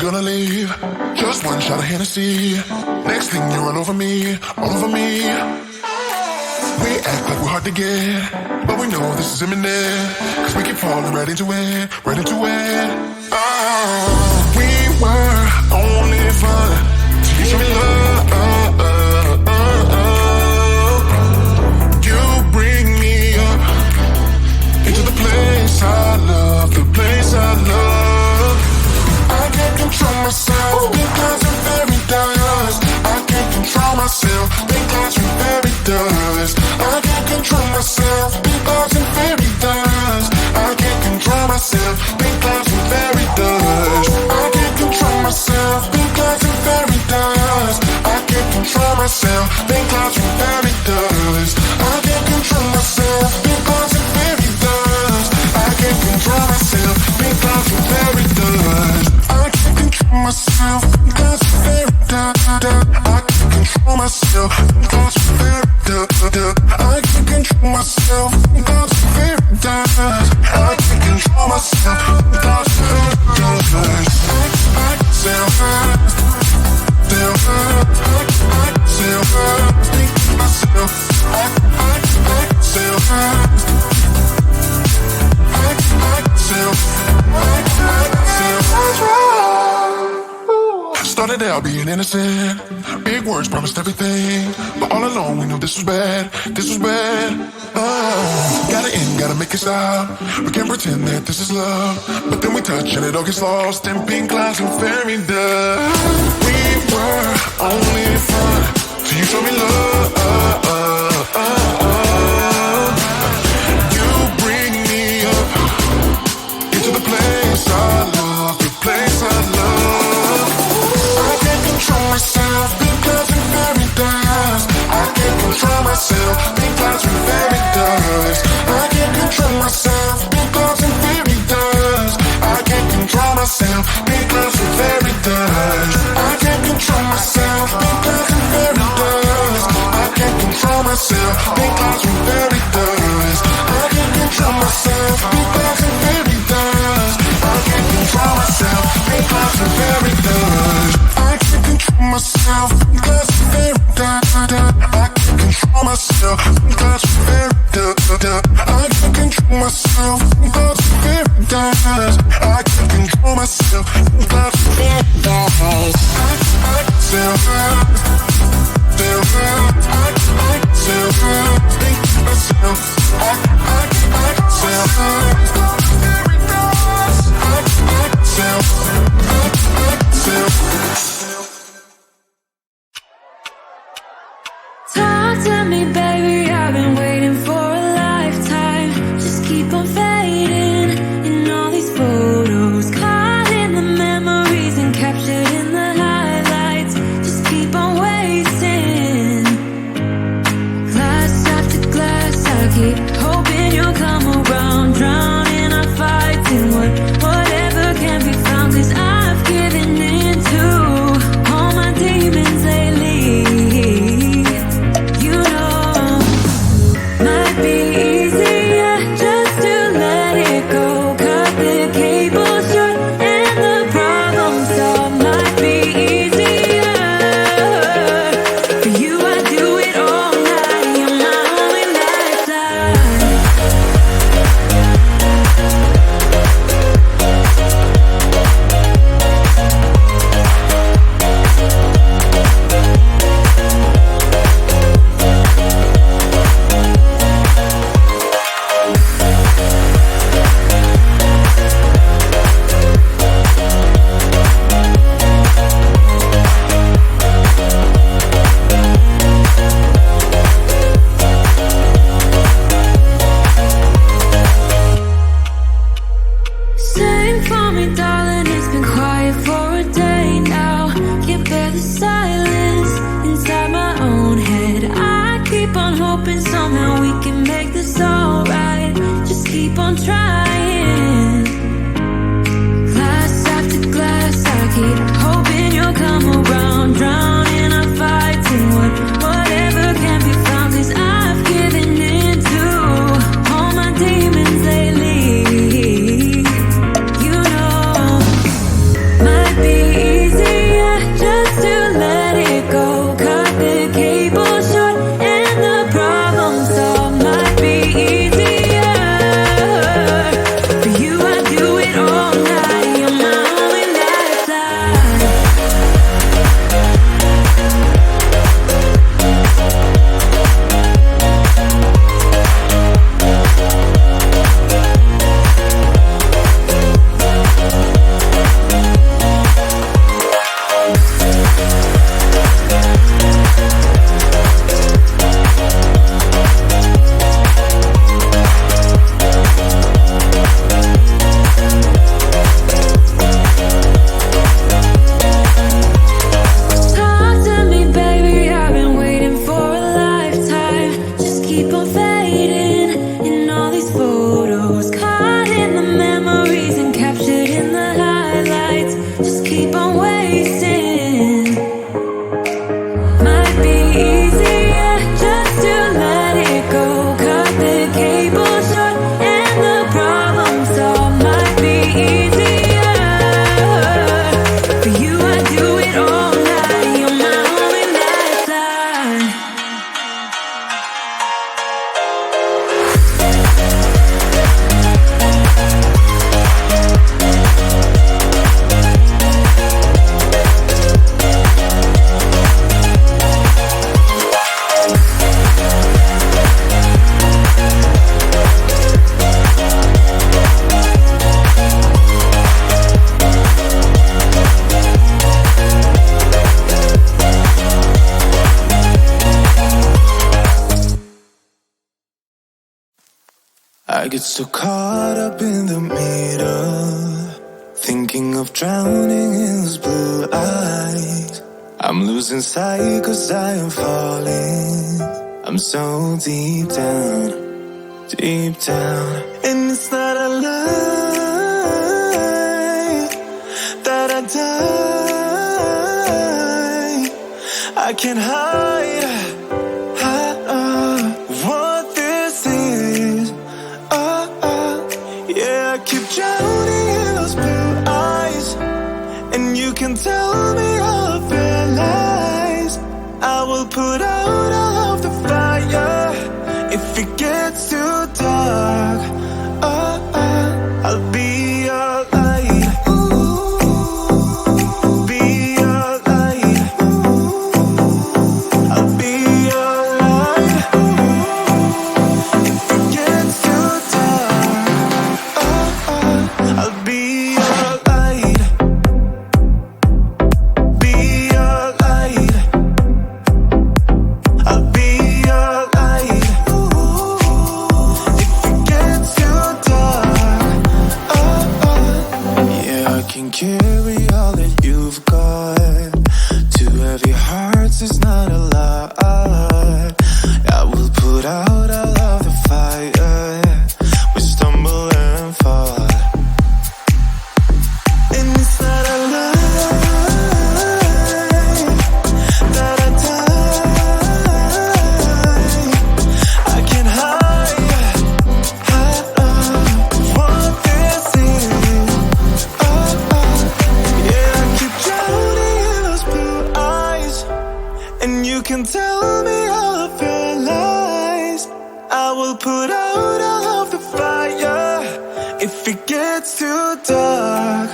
gonna leave. Just one shot of Hennessy. Next thing you're all over me, all over me. We act like we're hard to get, but we know this is imminent. Cause we keep falling right into it, right into it. Oh, we were only fun till you show me love. You bring me up into the place I love, the place I love. I can't control myself because I'm very dust. I can't control myself because I'm very dust. I can't control myself because I'm very dust. I can't control myself because I'm very dust. I can't control myself because I'm very dust. I can't control myself because I'm very dust. I can't control myself because I'm very dust. I can't control myself because I'm very dust. I can't control myself because I'm very dust. I can't control myself because I'm very dust. I can't control myself because I'm very dust. I can't control myself because I'm very dust. I self started out being innocent. Big words promised everything, but all along we knew this was bad. This was bad. Gotta end, gotta make it stop. We can't pretend that this is love, but then we touch and it all gets lost in pink clouds and fairy dust. We were only fun till you show me love. You bring me up into the place I love, the place I love. I can't control myself because I'm very dust. I can't control myself because I'm very dust. I can't control myself because I'm very dust. I can't control myself because I'm very dust. I can't control myself because I'm very dust. I can't control myself because I'm very dust. I can't control myself because I'm very dust. I can't control myself because I'm very dust. I can't control myself because I'm very dust. I can't control myself because I'm very dust. I can't control myself because I'm very dust. I can't control myself because I'm very dust. Talk to me, baby, I've been waiting for a lifetime. Just keep on fading in all these photos, caught in the memories and captured in the highlights. Just keep on wasting. Glass after glass, I keep hoping you'll come around. Drowning our fights in whatever can be found. Cause I've given in to all my demons lately. You know, might be easier just to let it go. Cut the cable short and the problem solved. Might be easier for you. I do it all night. You're my only lifeline. Sing for me, darling, it's been quiet for a day now. Can't bear the silence inside my own head. I keep on hoping somehow we can make this alright. Just keep on trying. Glass after glass, I keep hoping you'll come around. Drowning our fights in whatever can be found. Cause I've given in to all my demons lately. You know, might be I get so caught up in the middle, thinking of drowning in those blue eyes. I'm losing sight 'cause I am falling. I'm so deep down, deep down. And it's not a lie that I die. I can't hide what this is. Yeah, I keep drowning in those blue eyes, and you can tell me all of your lies. I will put out all of the fire if it gets too dark. I'll be your light. Be your light. I'll be your light. If it gets too dark, I'll be your light. Be your light. I'll be your light. If it gets too dark, yeah, I can carry all that you've got. Two heavy hearts is not a lot. I will put out all of the fire. We stumble and fall, and it's not a lie that I die. I can't hide what this is. Yeah, I keep drowning in those blue eyes, and you can tell me all of your lies. I will put out all of the fire if it gets too dark.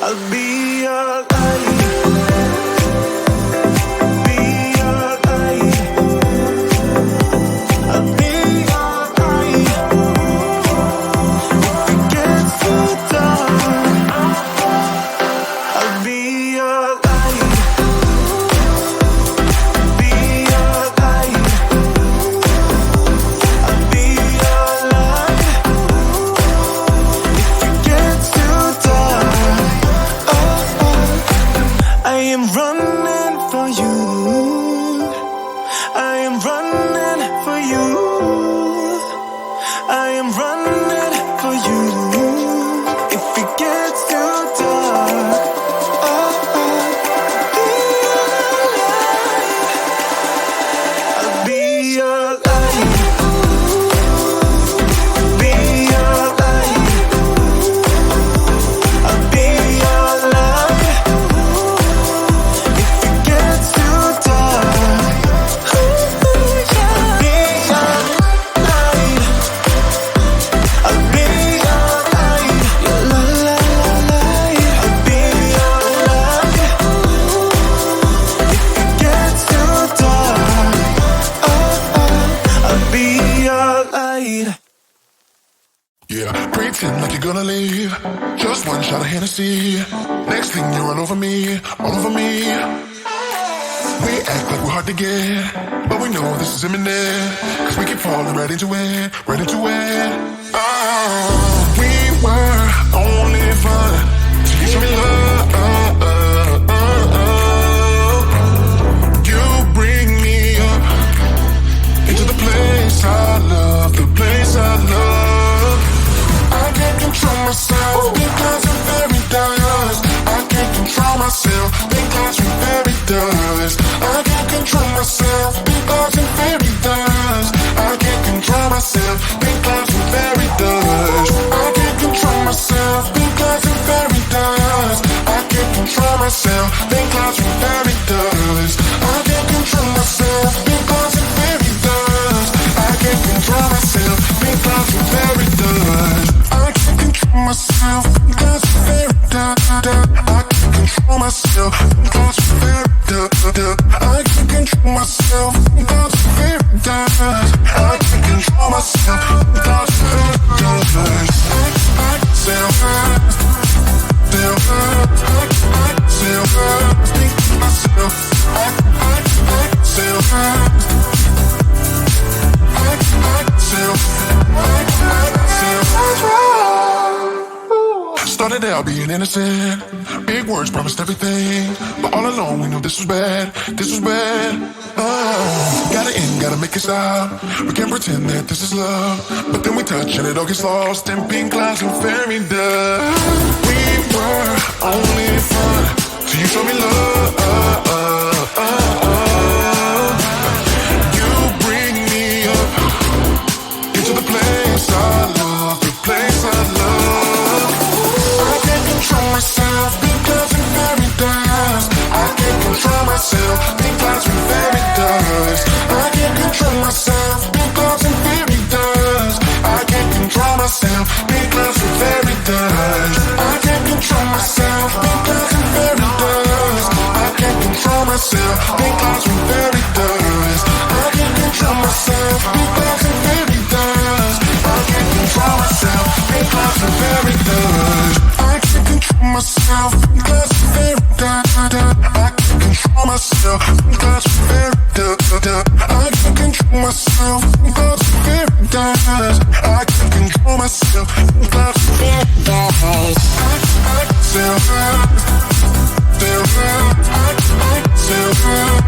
I'll be your light. Be your light. I'll be your light. If it gets too dark, I'll be your light. Be your light. I'll be your light. If it gets too dark, I am running for you. I am running for you. I am running for you. If it gets too dark, I'll be your light. Be your light. I'll be your light. If it gets too dark, I'll be your light. I'll be your light. Your light. I'll be your light. If it gets too dark, I'll be your light. Yeah, pretend like you're gonna leave. Just one shot of Hennessy. Next thing you're all over me, all over me. We act like we're hard to get, but we know this is imminent. 'Cause we keep falling right into it, right into it. We were only fun till you show me love. You bring me up into the place I love, the place I love. I can't control myself because I'm very dust. I can't control myself because I'm very dust. I can't control myself because I'm very dust. I can't control myself because I'm very dust. I can't control myself because I'm very dust. I can't control myself because I'm very dust. I can't control myself because I'm very dust. I can't control myself because I'm very dust. I can't control myself because I'm very dust. I can't control myself because I'm very dust. I can't control myself because I'm very dust. I can't control myself because I'm very dust. I self hurt, self hurt. I self hurt, think to myself. I self hurt. I self about being innocent. Big words promised everything, but all along we knew this was bad. This was bad. Gotta end, gotta make it stop. We can't pretend that this is love, but then we touch and it all gets lost in pink clouds and fairy dust. We were only fun till you showed me love. You bring me up into the place I love, the place I love. I can't control myself because I'm fairy dust. I can't control myself because I'm fairy dust. I can't control myself because I'm fairy dust. I can't control myself because I'm fairy dust. I can't control myself because I'm fairy dust. I can't control myself because I'm fairy dust. I can't control myself because I'm fairy dust. I can't control myself because I'm fairy dust. I can't control myself because I'm fairy dust. I can't control myself because I'm fairy dust. I can't control myself because I'm fairy dust. I can't control myself because I'm fairy dust. I self-love, self-love, self-love.